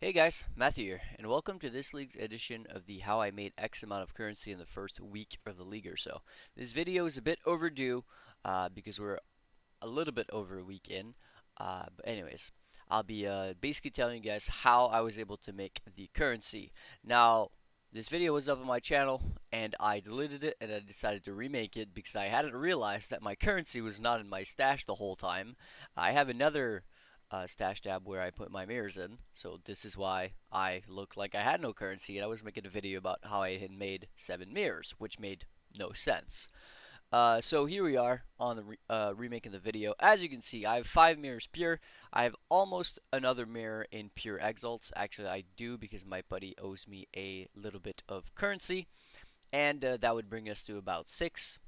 Hey guys, Matthew here, and welcome to this league's edition of the How I Made X amount of currency in the first week of the league or so. This video is a bit overdue because we're a little bit over a week in. But anyways, I'll be basically telling you guys how I was able to make the currency. Now, this video was up on my channel, and I deleted it, and I decided to remake it because I hadn't realized that my currency was not in my stash the whole time. I have another stash tab where I put my mirrors in, so this is why I looked like I had no currency, and I was making a video about how I had made 7 mirrors, which made no sense. So here we are on the remaking the video. As you can see, I have 5 mirrors pure. I have almost another mirror in pure exalts. Actually, I do because my buddy owes me a little bit of currency, and that would bring us to about 6.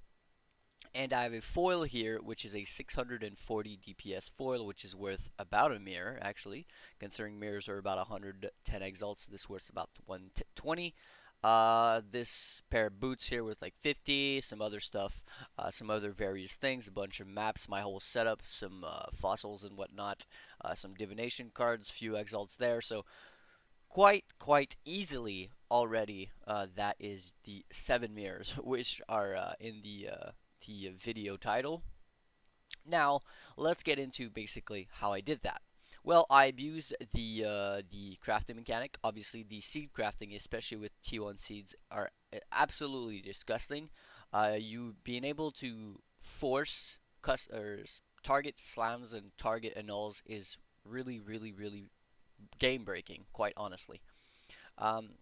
And I have a foil here, which is a 640 DPS foil, which is worth about a mirror, actually. Considering mirrors are about 110 exalts, this worth about 120. This pair of boots here with like 50, some other stuff, some other various things, a bunch of maps, my whole setup, some fossils and whatnot, some divination cards, few exalts there. So quite easily already, that is the 7 mirrors, which are in the video title. Now, let's get into basically how I did that. Well, I abused the crafting mechanic. Obviously, the seed crafting, especially with T1 seeds, are absolutely disgusting. You being able to force target slams and target annuls is really game breaking, quite honestly. Um,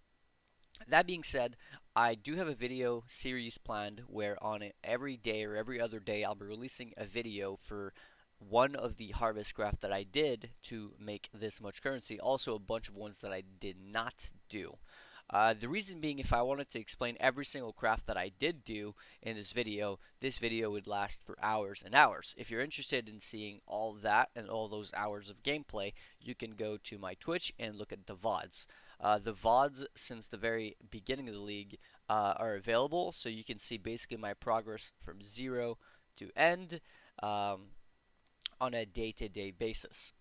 that being said, I do have a video series planned where on every day or every other day I'll be releasing a video for one of the harvest craft that I did to make this much currency. Also, a bunch of ones that I did not do. The reason being, if I wanted to explain every single craft that I did do in this video would last for hours and hours. If you're interested in seeing all that and all those hours of gameplay, you can go to my Twitch and look at the VODs. The VODs, since the very beginning of the league, are available, so you can see basically my progress from zero to end on a day-to-day basis.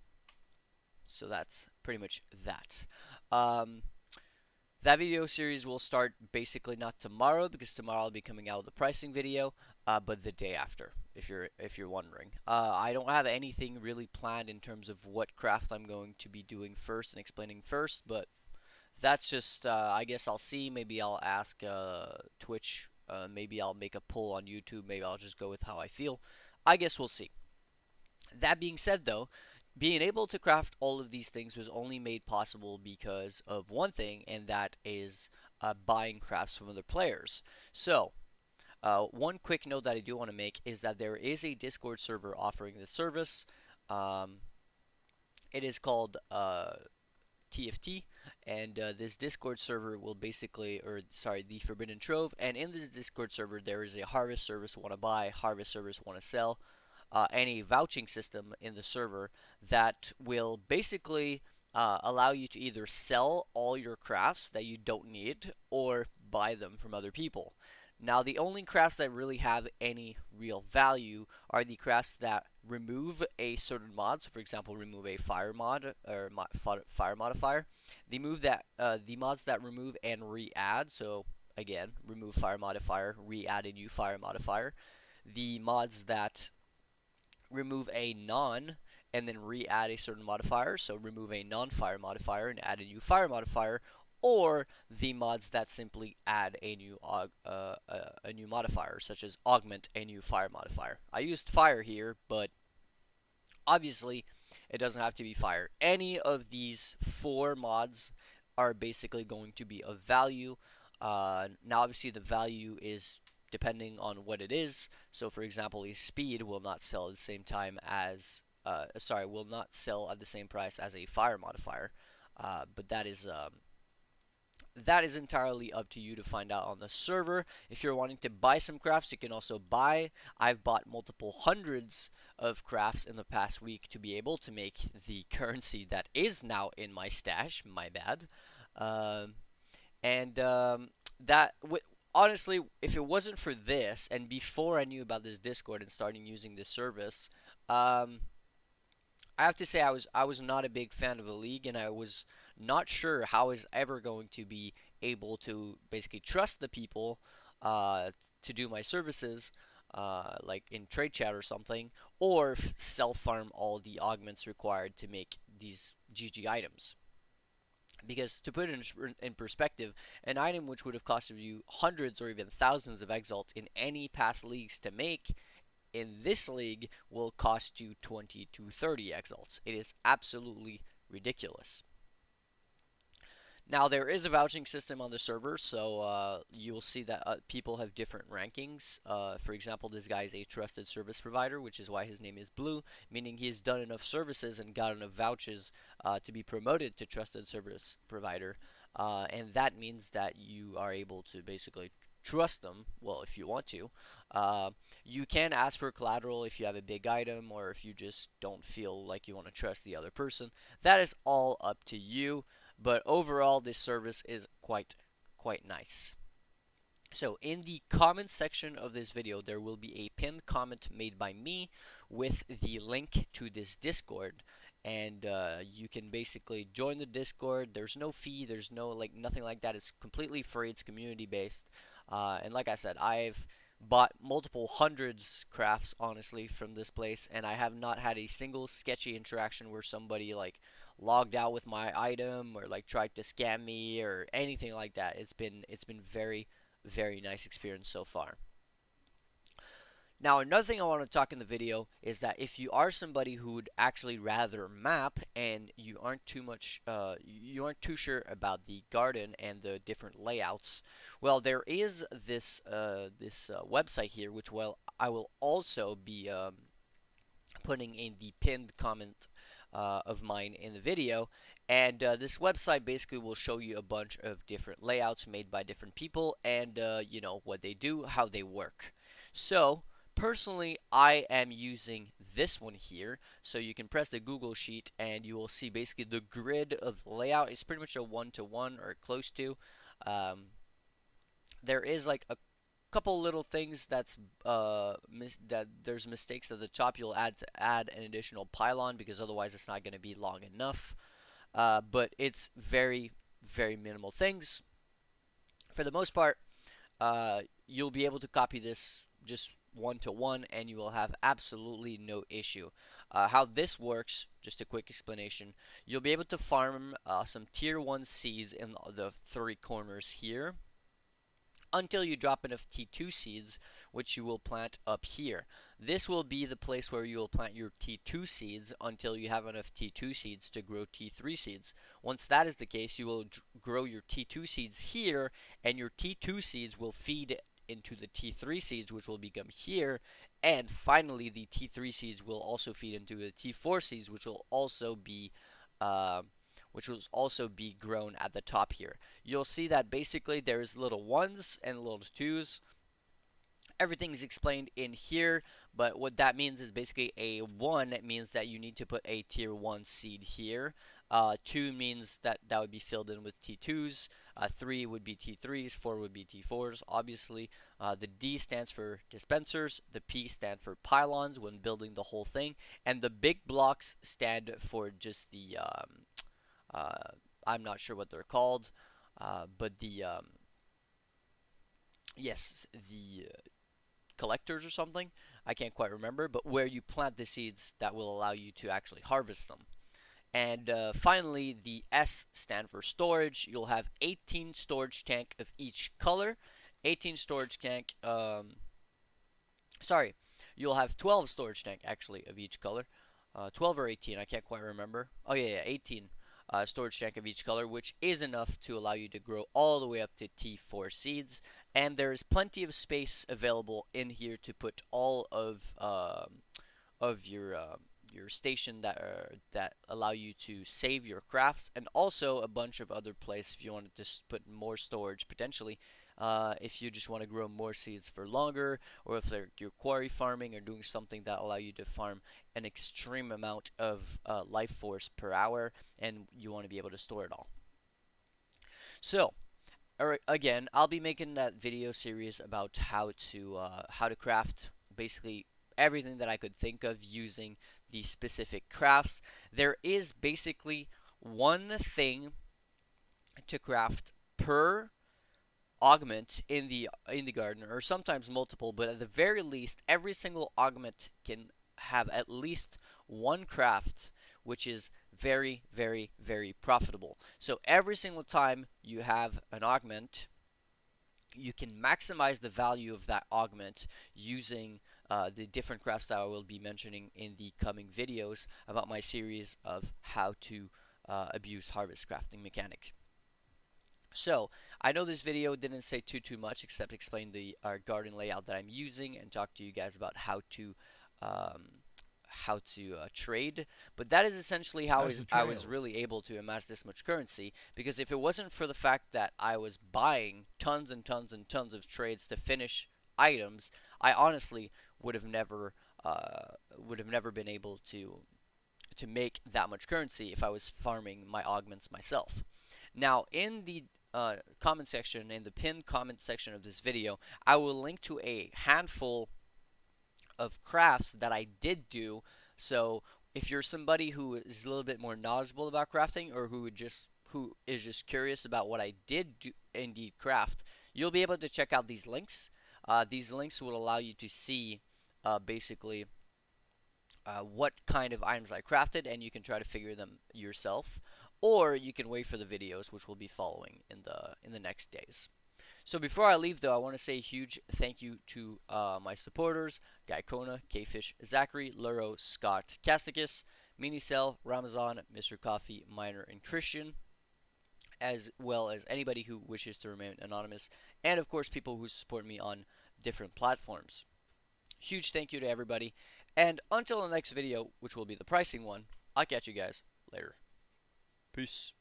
So that's pretty much that. Um, that video series will start basically not tomorrow because tomorrow I'll be coming out with the pricing video, but the day after, if you're wondering. I don't have anything really planned in terms of what craft I'm going to be doing first and explaining first, but that's just I guess I'll see. Maybe I'll ask Twitch. Maybe I'll make a poll on YouTube. Maybe I'll just go with how I feel. I guess we'll see. That being said, though, being able to craft all of these things was only made possible because of one thing, and that is buying crafts from other players. So, one quick note that I do want to make is that there is a Discord server offering this service. Um, it is called TFT, and this Discord server will basically, or sorry, the Forbidden Trove. And in this Discord server, there is a harvest service want to buy, harvest service want to sell, and a vouching system in the server that will basically allow you to either sell all your crafts that you don't need or buy them from other people. Now, the only crafts that really have any real value are the crafts that remove a certain mod. So, for example, remove a fire mod or fire modifier. The mods that remove and re-add. So, again, remove fire modifier, re-add a new fire modifier. The mods that remove a non and then re-add a certain modifier. So, remove a non-fire modifier and add a new fire modifier, or the mods that simply add a new modifier, such as augment a new fire modifier. I used fire here, but obviously it doesn't have to be fire. Any of these 4 mods are basically going to be of value. Now, obviously, the value is depending on what it is. So, for example, a speed will not sell at the same time as will not sell at the same price as a fire modifier. But that is entirely up to you to find out on the server. If you're wanting to buy some crafts, you can also buy. I've bought multiple hundreds of crafts in the past week to be able to make the currency that is now in my stash. My bad. Um, and that honestly, if it wasn't for this, and before I knew about this Discord and starting using this service, um, I have to say I was not a big fan of the league, and I was not sure how I was ever going to be able to basically trust the people to do my services, like in trade chat or something, or self farm all the augments required to make these GG items. Because to put it in perspective, an item which would have costed you hundreds or even thousands of exalt in any past leagues to make, in this league will cost you 20 to 30 exalts. It is absolutely ridiculous. Now, there is a vouching system on the server, so you will see that people have different rankings. For example, this guy is a trusted service provider, which is why his name is Blue, meaning he's done enough services and got enough vouchers to be promoted to trusted service provider. And that means that you are able to basically trust them, well, if you want to. You can ask for collateral if you have a big item or if you just don't feel like you want to trust the other person. That is all up to you. But overall, this service is quite nice. So in the comments section of this video, there will be a pinned comment made by me with the link to this Discord, and you can basically join the Discord. There's no fee. There's no like nothing like that. It's completely free. It's community based, and like I said, I've bought multiple hundreds crafts honestly from this place, and I have not had a single sketchy interaction where somebody like logged out with my item or like tried to scam me or anything like that. It's been very nice experience so far. Now, another thing I want to talk in the video is that if you are somebody who would actually rather map and you aren't too sure about the garden and the different layouts, well, there is this website here, which I will also be putting in the pinned comment of mine in the video. And this website basically will show you a bunch of different layouts made by different people and, what they do, how they work. So, personally, I am using this one here. So you can press the Google Sheet and you will see basically the grid of the layout. It's pretty much a one-to-one or close to. Um, there is like a couple little things that there's mistakes at the top. You'll add an additional pylon because otherwise it's not going to be long enough. But it's very minimal things. For the most part, you'll be able to copy this just one to one, and you will have absolutely no issue. How this works, just a quick explanation. You'll be able to farm some tier 1 seeds in the 3 corners here until you drop enough T2 seeds, which you will plant up here. This will be the place where you will plant your T2 seeds until you have enough T2 seeds to grow T3 seeds. Once that is the case, you will grow your T2 seeds here, and your T2 seeds will feed into the T3 seeds, which will become here, and finally the T3 seeds will also feed into the T4 seeds, uh, which will also be grown at the top here. You'll see that basically there's little ones and little twos. Everything's explained in here, but what that means is basically a 1 means that you need to put a tier 1 seed here. 2 means that would be filled in with T2s. 3 would be T3s. 4 would be T4s, obviously. The D stands for dispensers. The P stand for pylons when building the whole thing. And the big blocks stand for just the uh, I'm not sure what they're called, but yes, the collectors or something. I can't quite remember, but where you plant the seeds that will allow you to actually harvest them. And finally, the S stand for storage. You'll have 18 storage tank of each color. 18 storage tank, sorry, you'll have 12 storage tank actually of each color. 12 or 18, I can't quite remember. Oh yeah, 18 storage tank of each color, which is enough to allow you to grow all the way up to T4 seeds. And there is plenty of space available in here to put all of your station that allow you to save your crafts, and also a bunch of other places if you want to just put more storage potentially. If you just want to grow more seeds for longer, or if you're quarry farming or doing something that allow you to farm an extreme amount of life force per hour, and you want to be able to store it all. So, again, I'll be making that video series about how to craft basically everything that I could think of using the specific crafts. There is basically one thing to craft per augment in the garden, or sometimes multiple, but at the very least every single augment can have at least one craft, which is very, very, very profitable. So every single time you have an augment, you can maximize the value of that augment using the different crafts that I will be mentioning in the coming videos about my series of how to abuse harvest crafting mechanic. So, I know this video didn't say too much except explain the garden layout that I'm using and talk to you guys about um, how to trade. But that is essentially how I was really able to amass this much currency, because if it wasn't for the fact that I was buying tons and tons and tons of trades to finish items, I honestly would have never been able to make that much currency if I was farming my augments myself. Now, in the comment section, in the pinned comment section of this video, I will link to a handful of crafts that I did do. So if you're somebody who is a little bit more knowledgeable about crafting, or who is just curious about what I did do indeed craft, you'll be able to check out these links. These links will allow you to see basically what kind of items I crafted, and you can try to figure them yourself, or you can wait for the videos, which will be following in the next days. So before I leave, though, I want to say a huge thank you to my supporters: Gikona, KFish, Zachary, Luro, Scott, Casticus, Minicel, Ramazan, MrCoffee, Miner, and Christian, as well as anybody who wishes to remain anonymous, and of course people who support me on different platforms. Huge thank you to everybody, and until the next video, which will be the pricing one, I'll catch you guys later. Peace.